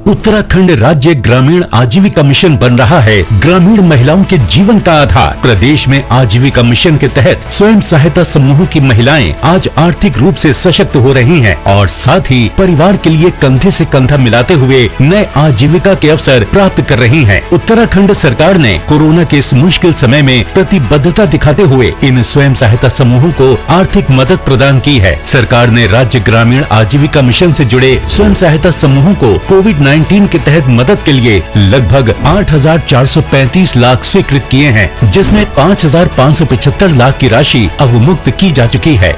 उत्तराखंड राज्य ग्रामीण आजीविका मिशन बन रहा है ग्रामीण महिलाओं के जीवन का आधार। प्रदेश में आजीविका मिशन के तहत स्वयं सहायता समूहों की महिलाएं आज आर्थिक रूप से सशक्त हो रही हैं और साथ ही परिवार के लिए कंधे से कंधा मिलाते हुए नए आजीविका के अवसर प्राप्त कर रही हैं। उत्तराखंड सरकार ने कोरोना के इस मुश्किल समय में प्रतिबद्धता दिखाते हुए इन स्वयं सहायता समूहों को आर्थिक मदद प्रदान की है। सरकार ने राज्य ग्रामीण आजीविका मिशन से जुड़े स्वयं सहायता समूहों को कोविड-19 के तहत मदद के लिए लगभग 8,435 लाख स्वीकृत किए हैं, जिसमें 5,575 लाख की राशि अवमुक्त की जा चुकी है।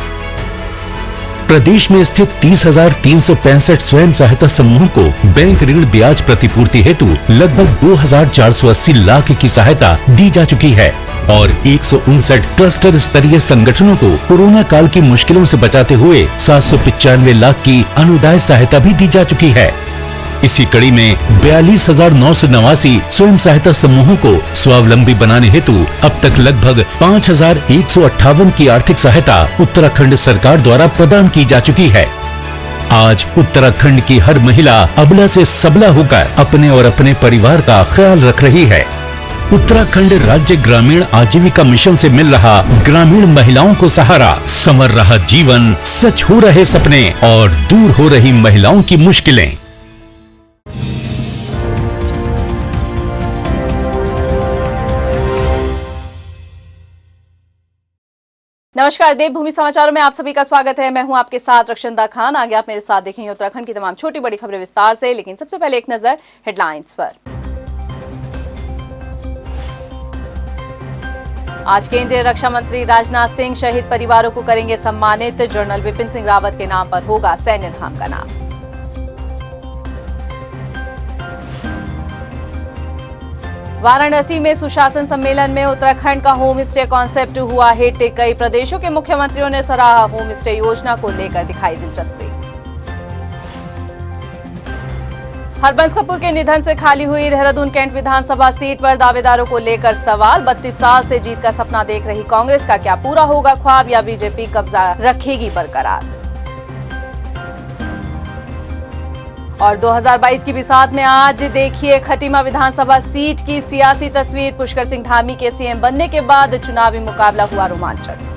प्रदेश में स्थित 30,365 स्वयं सहायता समूहों को बैंक ऋण ब्याज प्रतिपूर्ति हेतु लगभग 2,480 लाख की सहायता दी जा चुकी है और 159 क्लस्टर स्तरीय संगठनों को कोरोना काल की मुश्किलों से बचाते हुए 795 लाख की अनुदान सहायता भी दी जा चुकी है। इसी कड़ी में 42,989 स्वयं सहायता समूहों को स्वावलंबी बनाने हेतु अब तक लगभग 5,158 की आर्थिक सहायता उत्तराखंड सरकार द्वारा प्रदान की जा चुकी है। आज उत्तराखंड की हर महिला अबला से सबला होकर अपने और अपने परिवार का ख्याल रख रही है। उत्तराखंड राज्य ग्रामीण आजीविका मिशन से मिल रहा ग्रामीण महिलाओं को सहारा, संवर रहा जीवन, सच हो रहे सपने और दूर हो रही महिलाओं की मुश्किलें। नमस्कार, देवभूमि समाचारों में आप सभी का स्वागत है। मैं हूं आपके साथ रक्षंदा खान। आगे आप मेरे साथ देखेंगे उत्तराखंड की तमाम छोटी बड़ी खबरें विस्तार से, लेकिन सबसे पहले एक नजर हेडलाइंस पर। आज केंद्रीय रक्षा मंत्री राजनाथ सिंह शहीद परिवारों को करेंगे सम्मानित। जनरल विपिन सिंह रावत के नाम पर होगा सैन्य धाम का नाम। वाराणसी में सुशासन सम्मेलन में उत्तराखंड का होम स्टे कॉन्सेप्ट हुआ हिट। कई प्रदेशों के मुख्यमंत्रियों ने सराहा होम स्टे योजना को लेकर दिखाई दिलचस्पी। हरबंस कपूर के निधन से खाली हुई देहरादून कैंट विधानसभा सीट पर दावेदारों को लेकर सवाल। 32 साल से जीत का सपना देख रही कांग्रेस का क्या पूरा होगा ख्वाब या बीजेपी कब्जा रखेगी बरकरार। और 2022 की बिसात में आज देखिए खटीमा विधानसभा सीट की सियासी तस्वीर। पुष्कर सिंह धामी के सीएम बनने के बाद चुनावी मुकाबला हुआ रोमांचक।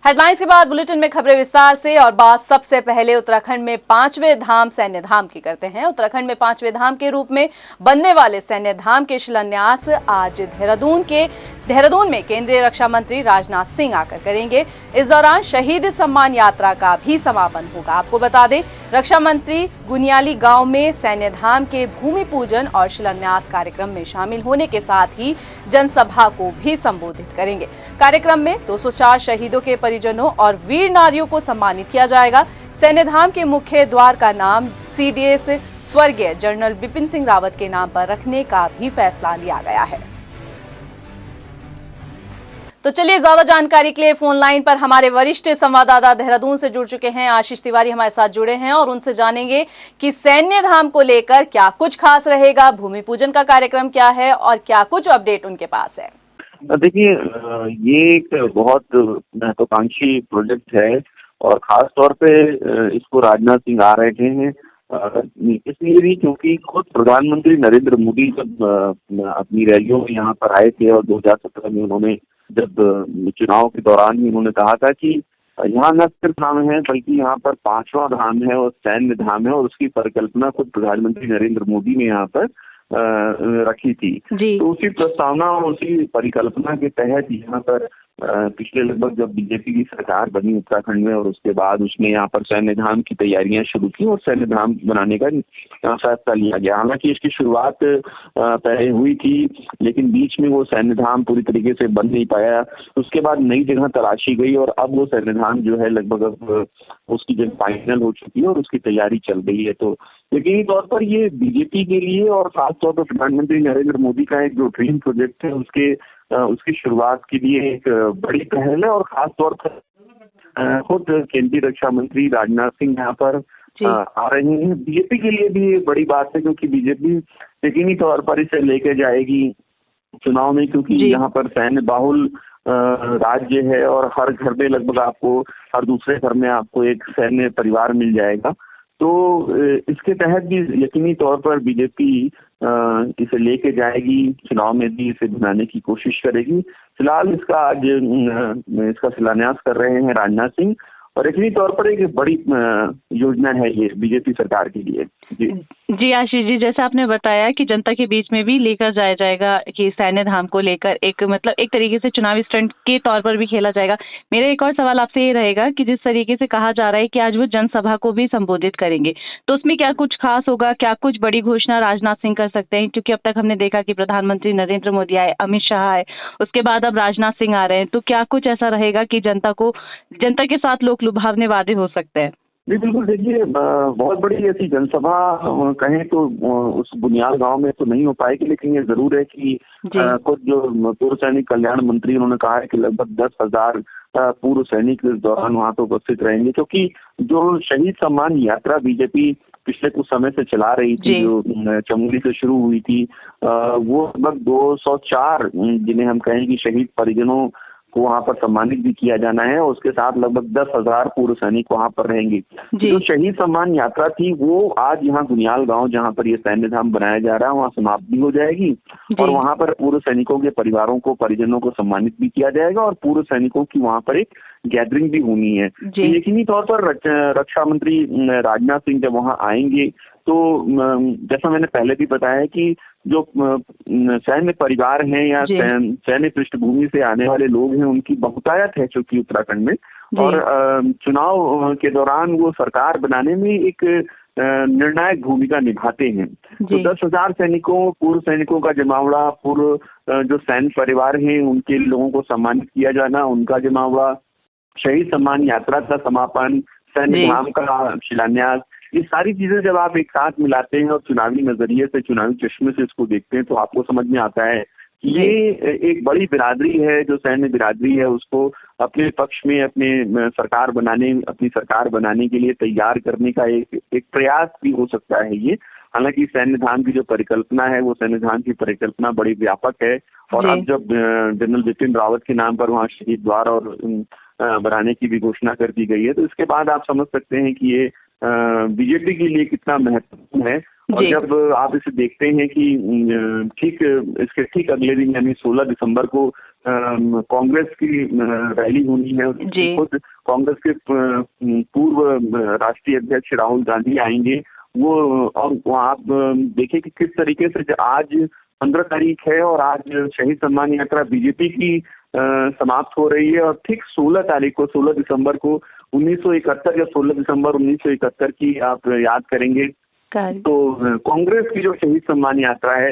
हेडलाइंस के बाद बुलेटिन में खबरें विस्तार से। और बात सबसे पहले उत्तराखंड में 5वें धाम सैन्य धाम की करते हैं। उत्तराखंड में 5वें धाम के रूप में बनने वाले सैन्य धाम के शिलान्यास आज देहरादून में केंद्रीय रक्षा मंत्री राजनाथ सिंह आकर करेंगे। इस दौरान शहीद सम्मान यात्रा का भी समापन होगा। आपको बता दें, रक्षा मंत्री गुनियाली गांव में सैन्य धाम के भूमि पूजन और शिलान्यास कार्यक्रम में शामिल होने के साथ ही जनसभा को भी संबोधित करेंगे। कार्यक्रम में 204 शहीदों के परिजनों और वीर नारियों को सम्मानित किया जाएगा। सैन्य धाम के मुख्य द्वार का नाम सीडीएस स्वर्गीय जनरल विपिन सिंह रावत के नाम पर रखने का भी फैसला लिया गया है। तो चलिए, ज्यादा जानकारी के लिए फोन लाइन पर हमारे वरिष्ठ संवाददाता देहरादून से जुड़ चुके हैं। आशीष तिवारी हमारे साथ जुड़े हैं और उनसे जानेंगे कि सैन्य धाम को लेकर क्या कुछ खास रहेगा, भूमि पूजन का कार्यक्रम क्या है और क्या कुछ अपडेट उनके पास है। देखिए, ये एक बहुत महत्वाकांक्षी प्रोजेक्ट है और खास तौर पे इसको राजनाथ सिंह आ रहे हैं इसलिए भी क्योंकि खुद प्रधानमंत्री नरेंद्र मोदी जब अपनी रैलियों में यहाँ पर आए थे और 2017 में उन्होंने जब चुनाव के दौरान ही उन्होंने कहा था कि यहाँ न सिर्फ धाम है बल्कि यहाँ पर 5वां धाम है और सैन्य धाम है, और उसकी परिकल्पना खुद प्रधानमंत्री नरेंद्र मोदी ने यहाँ पर रखी थी। तो उसी प्रस्तावना और उसी परिकल्पना के तहत यहाँ पर पिछले लगभग जब बीजेपी की सरकार बनी उत्तराखंड में और उसके बाद उसने यहाँ पर सैन्य धाम की तैयारियां शुरू की और सैन्य धाम बनाने का फैसला लिया गया। हालांकि इसकी शुरुआत पहले हुई थी लेकिन बीच में वो सैन्य धाम पूरी तरीके से बन नहीं पाया। उसके बाद नई जगह तलाशी गई और अब वो सैन्य धाम जो है लगभग अब उसकी जगह फाइनल हो चुकी है और उसकी तैयारी चल रही है। तो यकीनी तौर पर ये बीजेपी के लिए और खासतौर पर प्रधानमंत्री नरेंद्र मोदी का एक जो ड्रीम प्रोजेक्ट है उसकी शुरुआत के लिए एक बड़ी पहल है और खास तौर पर खुद केंद्रीय रक्षा मंत्री राजनाथ सिंह यहाँ पर आ रहे हैं। बीजेपी के लिए भी बड़ी बात है क्योंकि बीजेपी यकीनी तौर पर इसे लेके जाएगी चुनाव में, क्योंकि यहाँ पर सैन्य बाहुल राज्य है और हर घर में लगभग आपको, हर दूसरे घर में आपको एक सैन्य परिवार मिल जाएगा। तो इसके तहत भी यकीनी तौर पर बीजेपी इसे लेके जाएगी, चुनाव में भी इसे बनाने की कोशिश करेगी। फिलहाल इसका आज इसका शिलान्यास कर रहे हैं राजनाथ सिंह, और यकीनी तौर पर एक बड़ी योजना है ये बीजेपी सरकार के लिए। जी आशीष जी, जैसे आपने बताया कि जनता के बीच में भी लेकर जाया जाएगा कि सैन्य धाम को लेकर एक मतलब एक तरीके से चुनावी स्टंट के तौर पर भी खेला जाएगा। मेरा एक और सवाल आपसे ये रहेगा कि जिस तरीके से कहा जा रहा है कि आज वो जनसभा को भी संबोधित करेंगे, तो उसमें क्या कुछ खास होगा, क्या कुछ बड़ी घोषणा राजनाथ सिंह कर सकते हैं? क्योंकि अब तक हमने देखा कि प्रधानमंत्री नरेंद्र मोदी आए, अमित शाह आए, उसके बाद अब राजनाथ सिंह आ रहे हैं, तो क्या कुछ ऐसा रहेगा कि जनता के साथ लोक लुभावने वादे हो सकते हैं? जी बिल्कुल, देखिए बहुत बड़ी ऐसी जनसभा कहें तो उस बुनियाद गांव में तो नहीं हो पाएगी, लेकिन ये जरूर है कि कुछ जो पूर्व सैनिक कल्याण मंत्री उन्होंने कहा है कि लगभग 10,000 पूर्व सैनिक इस दौरान वहां पर उपस्थित रहेंगे, क्योंकि जो शहीद सम्मान यात्रा बीजेपी पिछले कुछ समय से चला रही थी, जो चमोली से शुरू हुई थी, वो लगभग 204 जिन्हें हम कहें कि शहीद परिजनों को वहां पर सम्मानित भी किया जाना है, और उसके साथ लगभग 10,000 पूर्व सैनिक वहां पर रहेंगे। जो शहीद सम्मान यात्रा थी वो आज यहाँ गुनियाल गांव, जहां पर ये सैन्य धाम बनाया जा रहा है, वहाँ समाप्त भी हो जाएगी, और वहां पर पूर्व सैनिकों के परिवारों को, परिजनों को सम्मानित भी किया जाएगा, और पूर्व सैनिकों की वहां पर एक गैदरिंग भी होनी है। यकीनी तौर पर रक्षा मंत्री राजनाथ सिंह जब वहां आएंगे तो जैसा मैंने पहले भी बताया कि जो सैन्य परिवार हैं या सैन्य पृष्ठभूमि से आने वाले लोग हैं, उनकी बहुतायत है चूंकि उत्तराखंड में, और चुनाव के दौरान वो सरकार बनाने में एक निर्णायक भूमिका निभाते हैं। तो 10,000 सैनिकों, पूर्व सैनिकों का जमावड़ा, पूर्व जो सैन्य परिवार हैं उनके लोगों को सम्मानित किया जाना, उनका जमावड़ा, शहीद सम्मान यात्रा का समापन, सैन्य धाम का शिलान्यास, ये सारी चीजें जब आप एक साथ मिलाते हैं और चुनावी नजरिए से, चुनावी चश्मे से इसको देखते हैं, तो आपको समझ में आता है कि ये एक बड़ी बिरादरी है, जो सैन्य बिरादरी है, उसको अपने पक्ष में अपनी सरकार बनाने के लिए तैयार करने का एक प्रयास भी हो सकता है ये। हालांकि सैन्य धाम की जो परिकल्पना है, वो सैन्य धाम की परिकल्पना बड़ी व्यापक है, और अब जब जनरल बिपिन रावत के नाम पर वहाँ शहीद द्वार और बनाने की भी घोषणा कर दी गई है, तो इसके बाद आप समझ सकते हैं कि ये बीजेपी के लिए कितना महत्वपूर्ण है। और जब आप इसे देखते हैं कि इसके ठीक अगले दिन यानी 16 दिसंबर को कांग्रेस की रैली होनी है, खुद कांग्रेस के पूर्व राष्ट्रीय अध्यक्ष राहुल गांधी आएंगे वो, और वहाँ आप देखें कि किस तरीके से आज 15 तारीख है और आज शहीद सम्मान यात्रा बीजेपी की समाप्त हो रही है, और ठीक 16 तारीख को, 16 दिसंबर को 1971 या 16 दिसंबर 1971 की आप याद करेंगे तो कांग्रेस की जो शहीद सम्मान यात्रा है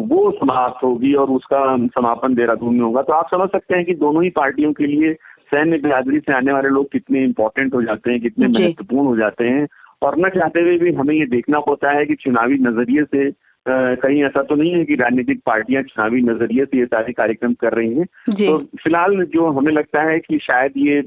वो समाप्त होगी, और उसका समापन देहरादून में होगा। तो आप समझ सकते हैं कि दोनों ही पार्टियों के लिए सैन्य बिरादरी से आने वाले लोग कितने इम्पोर्टेंट हो जाते हैं, कितने महत्वपूर्ण हो जाते हैं, और न चाहते हुए भी हमें ये देखना होता है कि चुनावी नजरिए से कहीं ऐसा तो नहीं है कि राजनीतिक पार्टियां चुनावी नजरिए से ये सारे कार्यक्रम कर रही हैं। तो फिलहाल जो हमें लगता है कि शायद ये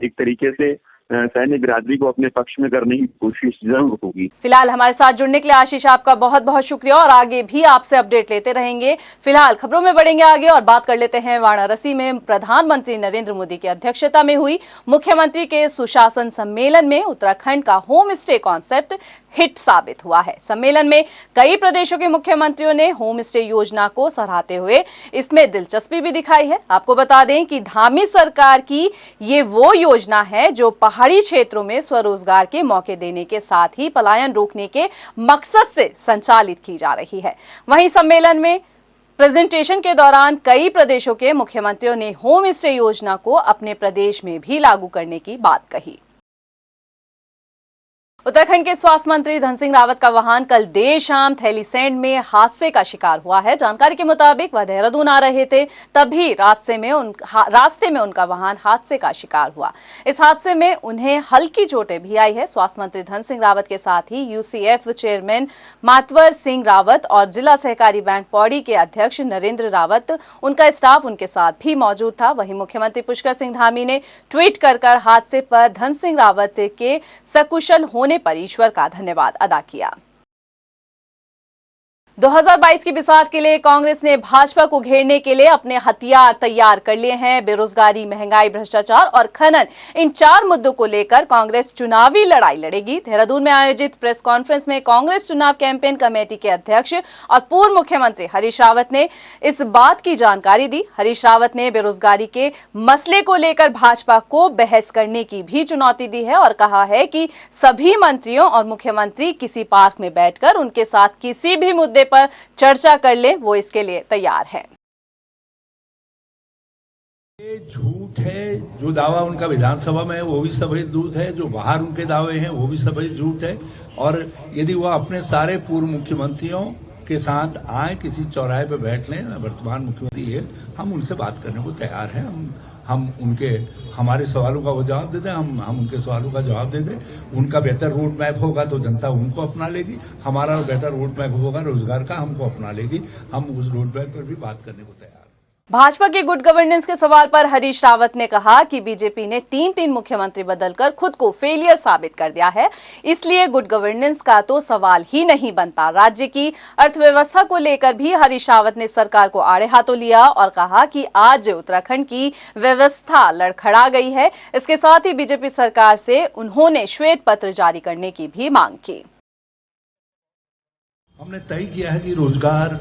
एक तरीके से सैन्य बिरादरी को अपने पक्ष में करने की कोशिश जरूर होगी। फिलहाल हमारे साथ जुड़ने के लिए आशीष आपका बहुत बहुत शुक्रिया, और आगे भी आपसे अपडेट लेते रहेंगे। फिलहाल खबरों में बढ़ेंगे आगे और बात कर लेते हैं वाराणसी में प्रधानमंत्री नरेंद्र मोदी की अध्यक्षता में हुई मुख्यमंत्री के सुशासन सम्मेलन में उत्तराखंड का होम स्टे कॉन्सेप्ट हिट साबित हुआ है। सम्मेलन में कई प्रदेशों के मुख्यमंत्रियों ने होम स्टे योजना को सराहते हुए इसमें दिलचस्पी भी दिखाई है। आपको बता दें कि धामी सरकार की ये वो योजना है जो पहाड़ी क्षेत्रों में स्वरोजगार के मौके देने के साथ ही पलायन रोकने के मकसद से संचालित की जा रही है। वहीं सम्मेलन में प्रेजेंटेशन के दौरान कई प्रदेशों के मुख्यमंत्रियों ने होम स्टे योजना को अपने प्रदेश में भी लागू करने की बात कही। उत्तराखंड के स्वास्थ्य मंत्री धन सिंह रावत का वाहन कल देर शाम थैलीसैंड में हादसे का शिकार हुआ है। जानकारी के मुताबिक वह देहरादून आ रहे थे, तभी रास्ते में उनका वाहन हादसे का शिकार हुआ। इस हादसे में उन्हें हल्की चोटें भी आई है। स्वास्थ्य मंत्री धन सिंह रावत के साथ ही यूसीएफ चेयरमैन मातवर सिंह रावत और जिला सहकारी बैंक पौड़ी के अध्यक्ष नरेंद्र रावत, उनका स्टाफ उनके साथ भी मौजूद था। वहीं मुख्यमंत्री पुष्कर सिंह धामी ने ट्वीट कर हादसे पर धन सिंह रावत के सकुशल होने पर ईश्वर का धन्यवाद अदा किया। 2022 की बिसात के लिए कांग्रेस ने भाजपा को घेरने के लिए अपने हथियार तैयार कर लिए हैं। बेरोजगारी, महंगाई, भ्रष्टाचार और खनन, इन 4 मुद्दों को लेकर कांग्रेस चुनावी लड़ाई लड़ेगी। देहरादून में आयोजित प्रेस कॉन्फ्रेंस में कांग्रेस चुनाव कैंपेन कमेटी के अध्यक्ष और पूर्व मुख्यमंत्री हरीश रावत ने इस बात की जानकारी दी। हरीश रावत ने बेरोजगारी के मसले को लेकर भाजपा को बहस करने की भी चुनौती दी है और कहा है कि सभी मंत्रियों और मुख्यमंत्री किसी पार्क में बैठकर उनके साथ किसी भी मुद्दे पर चर्चा कर ले, वो इसके लिए तैयार है। ये झूठ है, जो दावा उनका विधानसभा में है वो भी सफेद झूठ है, जो बाहर उनके दावे हैं वो भी सफेद झूठ है। और यदि वो अपने सारे पूर्व मुख्यमंत्रियों के साथ आए, किसी चौराहे पे बैठ लें, वर्तमान मुख्यमंत्री है, हम उनसे बात करने को तैयार हैं। हम उनके हमारे सवालों का वो जवाब दे दें, हम उनके सवालों का जवाब दे दें। उनका बेहतर रोड मैप होगा तो जनता उनको अपना लेगी, हमारा बेहतर रोड मैप होगा रोजगार का, हमको अपना लेगी। हम उस रोड मैप पर भी बात करने को तैयार हैं। भाजपा के गुड गवर्नेंस के सवाल पर हरीश रावत ने कहा कि बीजेपी ने 3 मुख्यमंत्री बदलकर खुद को फेलियर साबित कर दिया है, इसलिए गुड गवर्नेंस का तो सवाल ही नहीं बनता। राज्य की अर्थव्यवस्था को लेकर भी हरीश रावत ने सरकार को आड़े हाथों लिया और कहा कि आज उत्तराखंड की व्यवस्था लड़खड़ा गई है। इसके साथ ही बीजेपी सरकार से उन्होंने श्वेत पत्र जारी करने की भी मांग की। हमने तय किया है कि रोजगार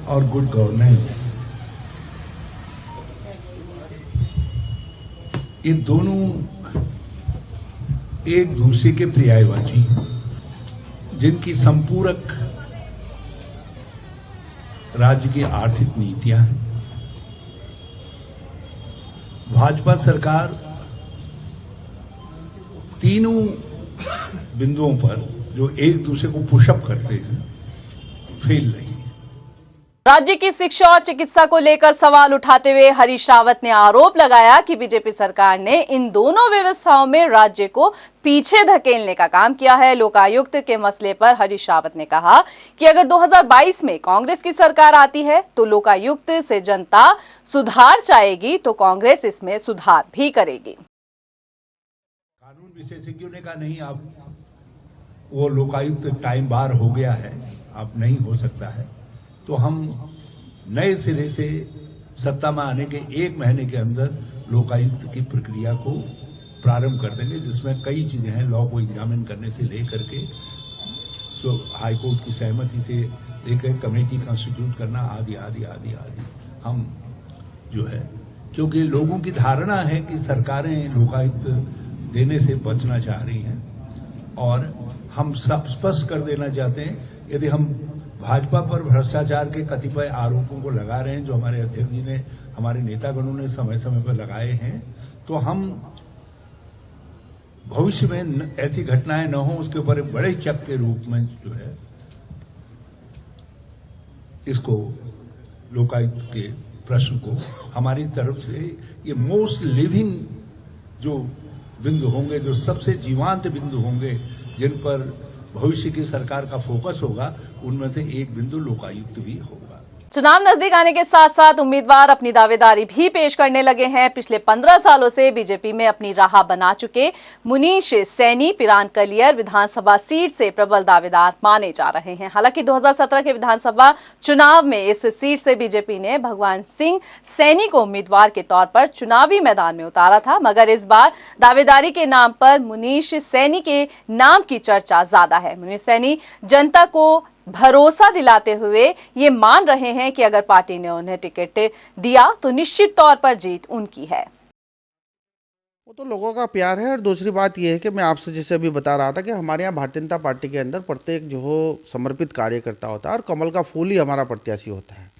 और गुड गवर्नेंस, ये दोनों एक दूसरे के पर्यायवाची हैं, जिनकी संपूरक राज्य की आर्थिक नीतियां हैं। भाजपा सरकार तीनों बिंदुओं पर जो एक दूसरे को पुशअप करते हैं, फेल रही। राज्य की शिक्षा और चिकित्सा को लेकर सवाल उठाते हुए हरीश रावत ने आरोप लगाया कि बीजेपी सरकार ने इन दोनों व्यवस्थाओं में राज्य को पीछे धकेलने का काम किया है। लोकायुक्त के मसले पर हरीश रावत ने कहा कि अगर 2022 में कांग्रेस की सरकार आती है तो लोकायुक्त से जनता सुधार चाहेगी तो कांग्रेस इसमें सुधार भी करेगी। कानून विशेषज्ञों ने कहा नहीं, आप वो लोकायुक्त टाइम बार हो गया है, अब नहीं हो सकता है। तो हम नए सिरे से सत्ता में आने के 1 महीने के अंदर लोकायुक्त की प्रक्रिया को प्रारंभ कर देंगे, जिसमें कई चीजें हैं। लॉ को एग्जामिन करने से लेकर के हाईकोर्ट की सहमति से लेकर कमेटी कंस्टिट्यूट करना आदि आदि आदि आदि हम जो है, क्योंकि लोगों की धारणा है कि सरकारें लोकायुक्त देने से बचना चाह रही हैं और हम सब स्पष्ट कर देना चाहते हैं, यदि हम भाजपा पर भ्रष्टाचार के कतिपय आरोपों को लगा रहे हैं, जो हमारे अध्यक्ष जी ने, हमारे नेतागणों ने समय समय पर लगाए हैं, तो हम भविष्य में ऐसी घटनाएं न हो, उसके ऊपर एक बड़े चेक के रूप में जो है इसको लोकायुक्त के प्रश्न को हमारी तरफ से ये मोस्ट लिविंग जो बिंदु होंगे, जो सबसे जीवंत बिंदु होंगे, जिन पर भविष्य की सरकार का फोकस होगा, उनमें से एक बिंदु लोकायुक्त भी होगा। चुनाव नजदीक आने के साथ साथ उम्मीदवार अपनी दावेदारी भी पेश करने लगे हैं। पिछले 15 सालों से बीजेपी में अपनी राह बना चुके मुनीश सैनी पिरान कलियर विधानसभा सीट से प्रबल दावेदार माने जा रहे हैं। हालांकि 2017 के विधानसभा चुनाव में इस सीट से बीजेपी ने भगवान सिंह सैनी को उम्मीदवार के तौर पर चुनावी मैदान में उतारा था, मगर इस बार दावेदारी के नाम पर मुनीश सैनी के नाम की चर्चा ज्यादा है। मुनीश सैनी जनता को भरोसा दिलाते हुए ये मान रहे हैं कि अगर पार्टी ने उन्हें टिकट दिया तो निश्चित तौर पर जीत उनकी है। वो तो लोगों का प्यार है। और दूसरी बात ये है कि मैं आपसे जैसे अभी बता रहा था कि हमारे यहाँ भारतीय जनता पार्टी के अंदर प्रत्येक जो हो समर्पित कार्यकर्ता होता है और कमल का फूल ही हमारा प्रत्याशी होता है।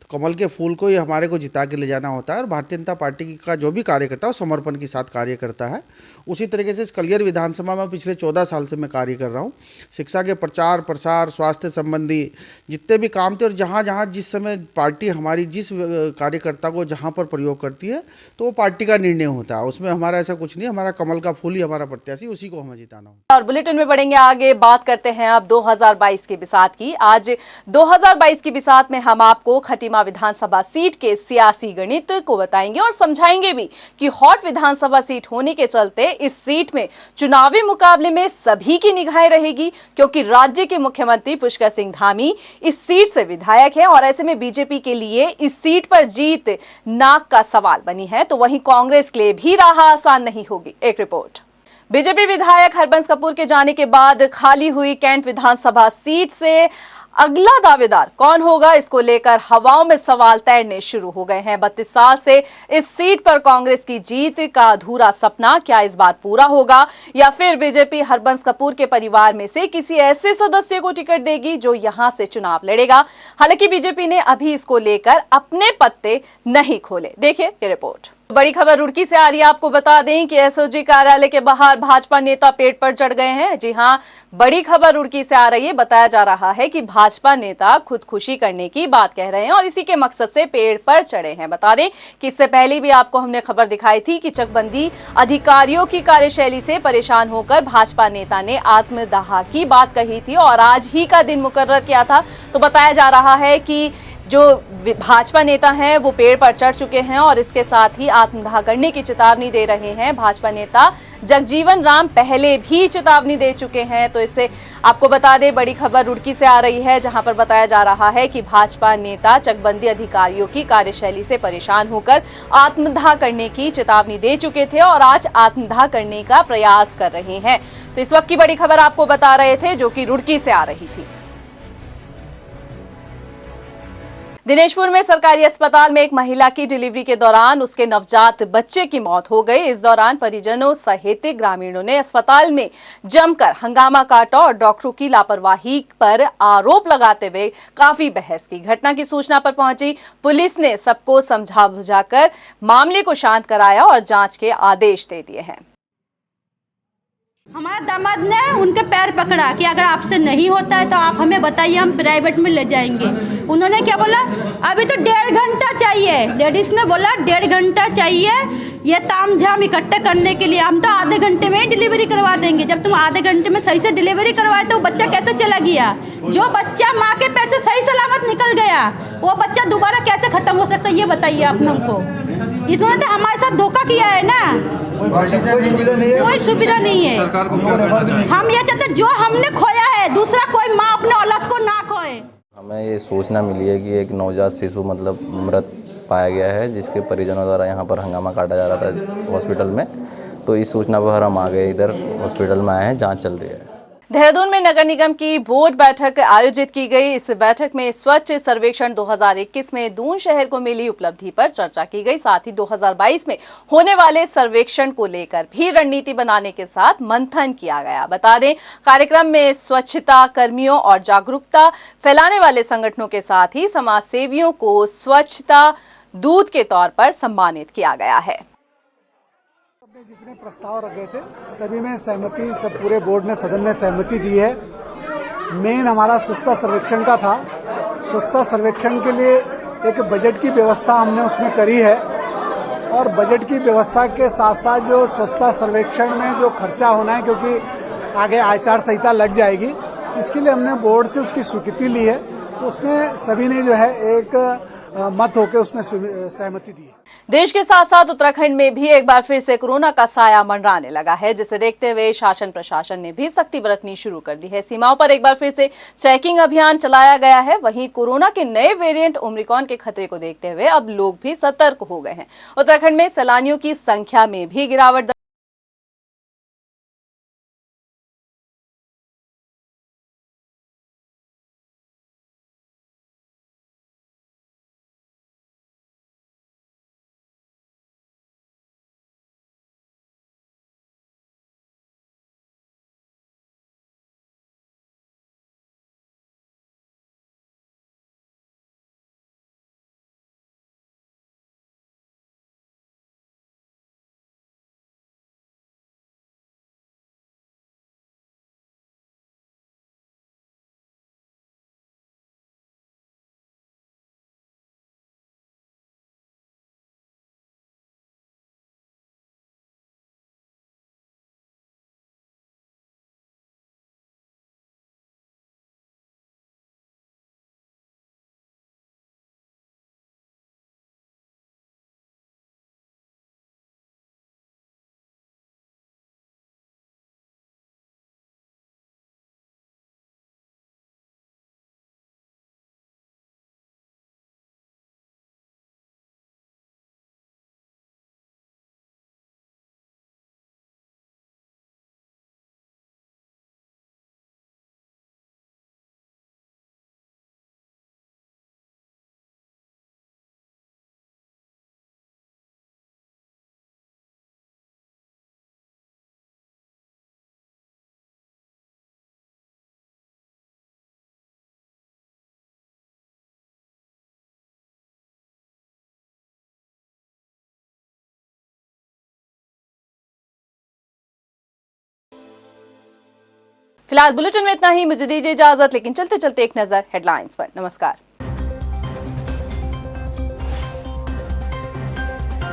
तो कमल के फूल को ही हमारे को जिता के ले जाना होता है और भारतीय जनता पार्टी का जो भी कार्यकर्ता है समर्पण के साथ कार्य करता है। उसी तरीके से इस कलियर विधानसभा में पिछले 14 साल से मैं कार्य कर रहा हूँ। शिक्षा के प्रचार प्रसार, स्वास्थ्य संबंधी जितने भी काम थे और जहाँ जहाँ जिस समय पार्टी हमारी जिस कार्यकर्ता को जहाँ पर प्रयोग करती है तो वो पार्टी का निर्णय होता है। उसमें हमारा ऐसा कुछ नहीं, हमारा कमल का फूल ही हमारा प्रत्याशी, उसी को हमें जिताना होता है। और बुलेटिन में बढ़ेंगे आगे, बात करते हैं अब 2022 की बिसात की। आज 2022 की बिसात में हम आपको खटीमा विधानसभा सीट के सियासी गणित को बताएंगे और समझाएंगे भी कि हॉट विधानसभा सीट होने के चलते इस सीट में चुनावी मुकाबले में सभी की निगाहें रहेगी, क्योंकि राज्य के मुख्यमंत्री पुष्कर सिंह धामी इस सीट से विधायक हैं और ऐसे में बीजेपी के लिए इस सीट पर जीत नाक का सवाल बनी है, तो वहीं कांग्रेस के लिए भी राह आसान नहीं होगी। एक रिपोर्ट। बीजेपी विधायक हरबंस कपूर के जाने के बाद खाली हुई कैंट विधानसभा सीट से अगला दावेदार कौन होगा, इसको लेकर हवाओं में सवाल तैरने शुरू हो गए हैं। 32 साल से इस सीट पर कांग्रेस की जीत का अधूरा सपना क्या इस बार पूरा होगा, या फिर बीजेपी हरबंस कपूर के परिवार में से किसी ऐसे सदस्य को टिकट देगी जो यहां से चुनाव लड़ेगा। हालांकि बीजेपी ने अभी इसको लेकर अपने पत्ते नहीं खोले। देखिए ये रिपोर्ट। बड़ी खबर रुड़की से आ रही है। आपको बता दें कि एसओजी कार्यालय के बाहर भाजपा नेता पेड़ पर चढ़ गए हैं। जी हां, बड़ी खबर रुड़की से आ रही है। बताया जा रहा है कि भाजपा नेता खुदकुशी करने की बात कह रहे हैं और इसी के मकसद से पेड़ पर चढ़े हैं। बता दें कि इससे पहले भी आपको हमने खबर दिखाई थी कि चकबंदी अधिकारियों की कार्यशैली से परेशान होकर भाजपा नेता ने आत्मदाह की बात कही थी और आज ही का दिन मुकर्रर किया था। तो बताया जा रहा है कि जो भाजपा नेता हैं वो पेड़ पर चढ़ चुके हैं और इसके साथ ही आत्मदाह करने की चेतावनी दे रहे हैं। भाजपा नेता जगजीवन राम पहले भी चेतावनी दे चुके हैं। तो इससे आपको बता दें, बड़ी खबर रुड़की से आ रही है, जहां पर बताया जा रहा है कि भाजपा नेता चकबंदी अधिकारियों की कार्यशैली से परेशान होकर आत्मदाह करने की चेतावनी दे चुके थे और आज आत्मदाह करने का प्रयास कर रहे हैं। तो इस वक्त की बड़ी खबर आपको बता रहे थे, जो कि रुड़की से आ रही थी। दिनेशपुर में सरकारी अस्पताल में एक महिला की डिलीवरी के दौरान उसके नवजात बच्चे की मौत हो गई। इस दौरान परिजनों सहित ग्रामीणों ने अस्पताल में जमकर हंगामा काटा और डॉक्टरों की लापरवाही पर आरोप लगाते हुए काफी बहस की। घटना की सूचना पर पहुंची पुलिस ने सबको समझा बुझाकर मामले को शांत कराया और जांच के आदेश दे दिए हैं। हमारे दामाद ने उनके पैर पकड़ा कि अगर आपसे नहीं होता है तो आप हमें बताइए, हम प्राइवेट में ले जाएंगे। उन्होंने क्या बोला, अभी तो 1.5 घंटा चाहिए। लेडीज ने बोला 1.5 घंटा चाहिए ये तामझाम इकट्ठे करने के लिए, हम तो आधे घंटे में ही डिलीवरी करवा देंगे। जब तुम आधे घंटे में सही से डिलीवरी करवाए तो बच्चा कैसे चला गया? जो बच्चा माँ के पेट से सही सलामत निकल गया, वो बच्चा दोबारा कैसे खत्म हो सकता है, ये बताइए आप हमको। इन्होंने तो हमारे साथ धोखा किया है ना। कोई सुविधा नहीं है। सरकार को क्या करना चाहिए? हम ये चाहते जो हमने खोया है दूसरा कोई माँ अपने औलाद को ना खोए। हमें ये सूचना मिली है कि एक नवजात शिशु मतलब मृत पाया गया है, जिसके परिजनों द्वारा यहाँ पर हंगामा काटा जा रहा था हॉस्पिटल में। तो इस सूचना पर हम आ गए, इधर हॉस्पिटल में आए हैं, जाँच चल रही है। देहरादून में नगर निगम की बोर्ड बैठक आयोजित की गई। इस बैठक में स्वच्छ सर्वेक्षण 2021 में दून शहर को मिली उपलब्धि पर चर्चा की गई। साथ ही 2022 में होने वाले सर्वेक्षण को लेकर भी रणनीति बनाने के साथ मंथन किया गया। बता दें, कार्यक्रम में स्वच्छता कर्मियों और जागरूकता फैलाने वाले संगठनों के साथ ही समाज सेवियों को स्वच्छता दूत के तौर पर सम्मानित किया गया है। जितने प्रस्ताव रखे थे सभी में सहमति, सब पूरे बोर्ड ने सदन ने सहमति दी है। मेन हमारा स्वच्छता सर्वेक्षण का था। स्वच्छता सर्वेक्षण के लिए एक बजट की व्यवस्था हमने उसमें करी है और बजट की व्यवस्था के साथ साथ जो स्वच्छता सर्वेक्षण में जो खर्चा होना है, क्योंकि आगे आचार संहिता लग जाएगी, इसके लिए हमने बोर्ड से उसकी स्वीकृति ली है। तो उसमें सभी ने जो है एक मत होकर उसमें सहमति दी है। देश के साथ साथ उत्तराखंड में भी एक बार फिर से कोरोना का साया मंडराने लगा है, जिसे देखते हुए शासन प्रशासन ने भी सख्ती बरतनी शुरू कर दी है। सीमाओं पर एक बार फिर से चेकिंग अभियान चलाया गया है। वहीं कोरोना के नए वेरिएंट ओमिक्रॉन के खतरे को देखते हुए अब लोग भी सतर्क हो गए हैं। उत्तराखंड में सैलानियों की संख्या में भी गिरावट फिलहाल बुलेटिन में इतना ही, मुझे दीजिए इजाजत, लेकिन चलते चलते एक नजर हेडलाइंस पर। नमस्कार।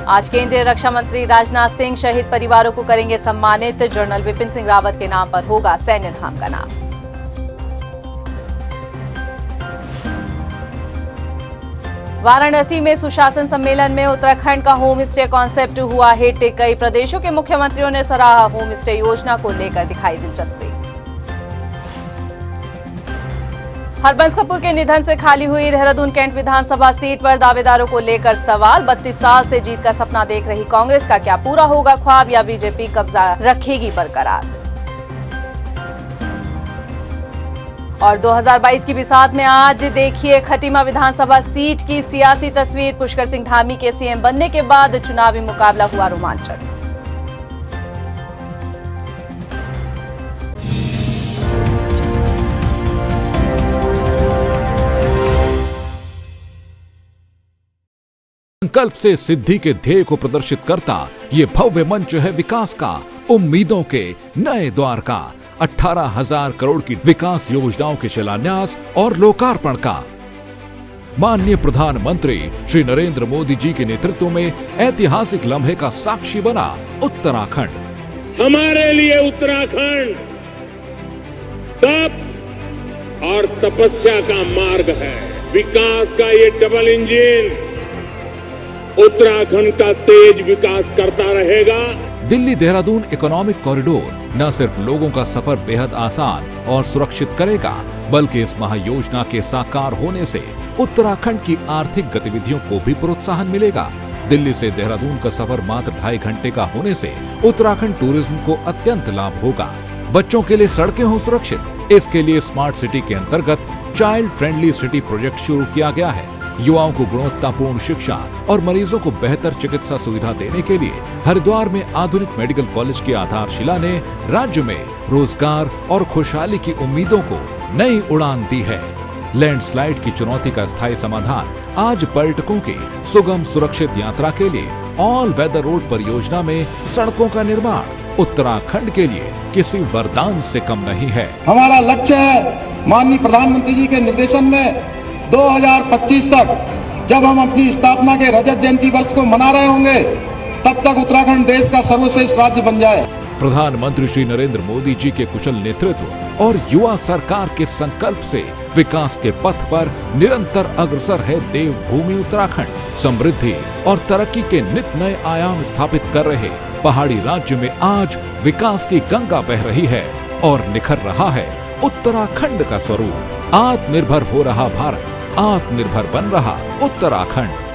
आज केंद्रीय रक्षा मंत्री राजनाथ सिंह शहीद परिवारों को करेंगे सम्मानित। जनरल विपिन सिंह रावत के नाम पर होगा सैन्य धाम का नाम। वाराणसी में सुशासन सम्मेलन में उत्तराखंड का होम स्टे कॉन्सेप्ट हुआ हिट। कई प्रदेशों के मुख्यमंत्रियों ने सराहा होम स्टे योजना को लेकर दिखाई दिलचस्पी। हरबंस कपूर के निधन से खाली हुई देहरादून कैंट विधानसभा सीट पर दावेदारों को लेकर सवाल। 32 साल से जीत का सपना देख रही कांग्रेस का क्या पूरा होगा ख्वाब, या बीजेपी कब्जा रखेगी बरकरार। और 2022 की बिसात में आज देखिए खटीमा विधानसभा सीट की सियासी तस्वीर। पुष्कर सिंह धामी के सीएम बनने के बाद चुनावी मुकाबला हुआ रोमांचक। संकल्प से सिद्धि के ध्येय को प्रदर्शित करता ये भव्य मंच है विकास का, उम्मीदों के नए द्वार का। 18,000 करोड़ की विकास योजनाओं के शिलान्यास और लोकार्पण का। माननीय प्रधानमंत्री श्री नरेंद्र मोदी जी के नेतृत्व में ऐतिहासिक लम्हे का साक्षी बना उत्तराखंड। हमारे लिए उत्तराखंड तप और तपस्या का मार्ग है। विकास का ये डबल इंजन उत्तराखंड का तेज विकास करता रहेगा। दिल्ली देहरादून इकोनॉमिक कॉरिडोर न सिर्फ लोगों का सफर बेहद आसान और सुरक्षित करेगा, बल्कि इस महायोजना के साकार होने से उत्तराखंड की आर्थिक गतिविधियों को भी प्रोत्साहन मिलेगा। दिल्ली से देहरादून का सफर मात्र 2.5 घंटे का होने से उत्तराखंड टूरिज्म को अत्यंत लाभ होगा। बच्चों के लिए सड़कें हो सुरक्षित, इसके लिए स्मार्ट सिटी के अंतर्गत चाइल्ड फ्रेंडली सिटी प्रोजेक्ट शुरू किया गया है। युवाओं को गुणवत्तापूर्ण शिक्षा और मरीजों को बेहतर चिकित्सा सुविधा देने के लिए हरिद्वार में आधुनिक मेडिकल कॉलेज की आधारशिला ने राज्य में रोजगार और खुशहाली की उम्मीदों को नई उड़ान दी है। लैंडस्लाइड की चुनौती का स्थायी समाधान आज पर्यटकों की सुगम सुरक्षित यात्रा के लिए ऑल वेदर रोड परियोजना में सड़कों का निर्माण उत्तराखंड के लिए किसी वरदान से कम नहीं है। हमारा लक्ष्य है माननीय प्रधानमंत्री जी के निर्देशन में 2025 तक जब हम अपनी स्थापना के रजत जयंती वर्ष को मना रहे होंगे, तब तक उत्तराखंड देश का सर्वश्रेष्ठ राज्य बन जाए। प्रधानमंत्री श्री नरेंद्र मोदी जी के कुशल नेतृत्व और युवा सरकार के संकल्प से विकास के पथ पर निरंतर अग्रसर है देवभूमि उत्तराखंड। समृद्धि और तरक्की के नित नए आयाम स्थापित कर रहे पहाड़ी राज्य में आज विकास की गंगा बह रही है और निखर रहा है उत्तराखंड का स्वरूप। आत्मनिर्भर हो रहा भारत, आत्मनिर्भर बन रहा उत्तराखंड।